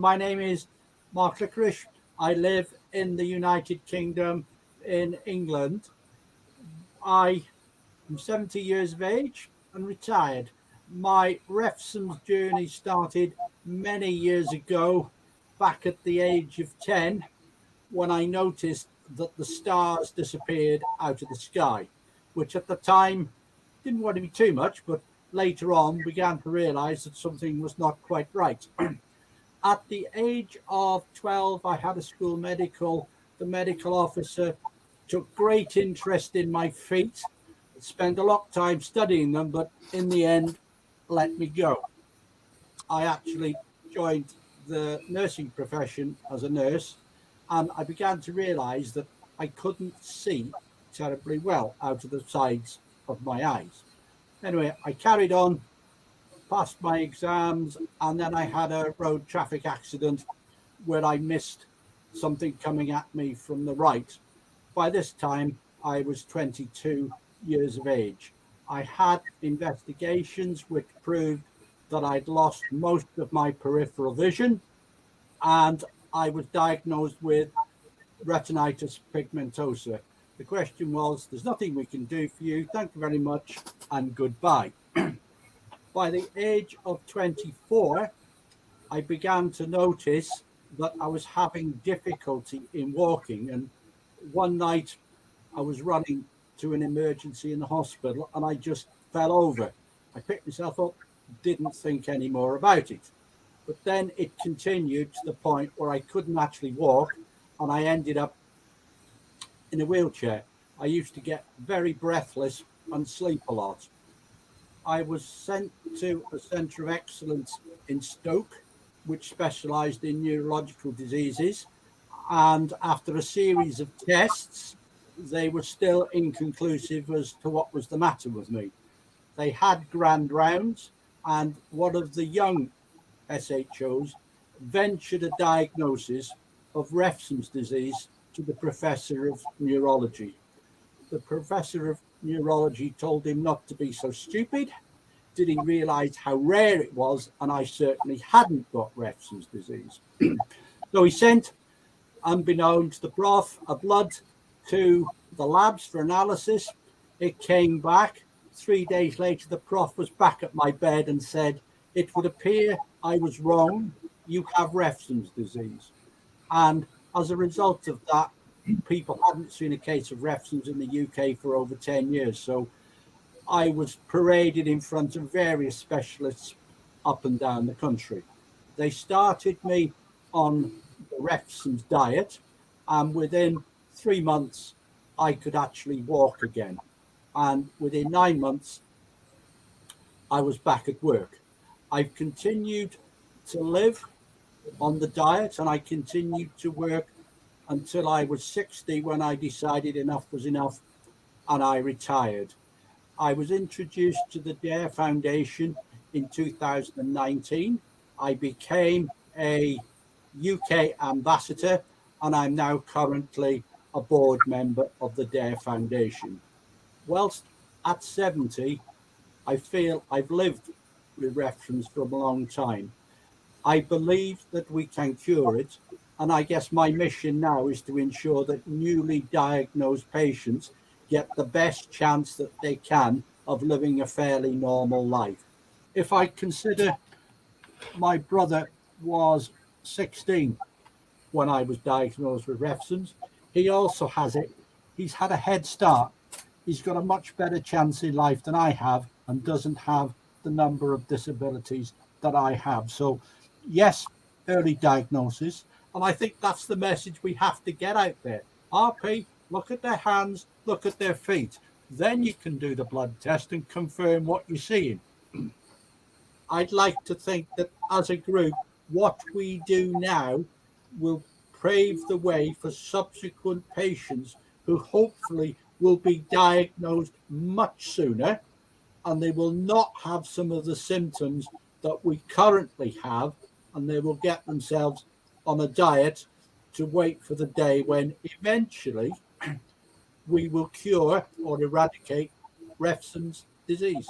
My name is Mark Licorice. I live in the United Kingdom in England. I am 70 years of age and retired. My Refsum journey started many years ago, back at the age of 10, when I noticed that the stars disappeared out of the sky, which at the time didn't worry me too much, but later on began to realize that something was not quite right. At the age of 12, I had a school medical. The medical officer took great interest in my feet, spent a lot of time studying them, but in the end, let me go. I actually joined the nursing profession as a nurse, and I began to realize that I couldn't see terribly well out of the sides of my eyes. Anyway, I carried on, passed my exams, and then I had a road traffic accident where I missed something coming at me from the right. By this time, I was 22 years of age. I had investigations which proved that I'd lost most of my peripheral vision, and I was diagnosed with retinitis pigmentosa. The question was, there's nothing we can do for you. Thank you very much and goodbye. By the age of 24, I began to notice that I was having difficulty in walking. And one night I was running to an emergency in the hospital and I just fell over. I picked myself up, didn't think any more about it. But then it continued to the point where I couldn't actually walk and I ended up in a wheelchair. I used to get very breathless and sleep a lot. I was sent to a centre of excellence in Stoke, which specialised in neurological diseases. And after a series of tests, they were still inconclusive as to what was the matter with me. They had grand rounds, and one of the young SHOs ventured a diagnosis of Refsum disease to the professor of neurology. The professor of neurology told him not to be so stupid. Did he realize how rare it was? And I certainly hadn't got Refsum disease. So he sent, unbeknownst to the prof, a blood to the labs for analysis. It came back. 3 days later, the prof was back at my bed and said, it would appear I was wrong. You have Refsum disease. And as a result of that, people hadn't seen a case of Refsum in the UK for over 10 years. So I was paraded in front of various specialists up and down the country. They started me on the Refsum diet, and within 3 months, I could actually walk again. And within 9 months, I was back at work. I've continued to live on the diet, and I continued to work until I was 60, when I decided enough was enough and I retired. I was introduced to the DARE Foundation in 2019. I became a UK ambassador, and I'm now currently a board member of the DARE Foundation. Whilst at 70, I feel I've lived with Refsum for a long time. I believe that we can cure it. And I guess my mission now is to ensure that newly diagnosed patients get the best chance that they can of living a fairly normal life. If I consider my brother was 16 when I was diagnosed with Refsum, he also has it. He's had a head start. He's got a much better chance in life than I have and doesn't have the number of disabilities that I have. So yes, early diagnosis. And I think that's the message we have to get out there. RP, look at their hands, look at their feet. Then you can do the blood test and confirm what you're seeing. I'd like to think that as a group, what we do now will pave the way for subsequent patients who hopefully will be diagnosed much sooner, and they will not have some of the symptoms that we currently have, and they will get themselves on a diet to wait for the day when eventually we will cure or eradicate Refsum disease.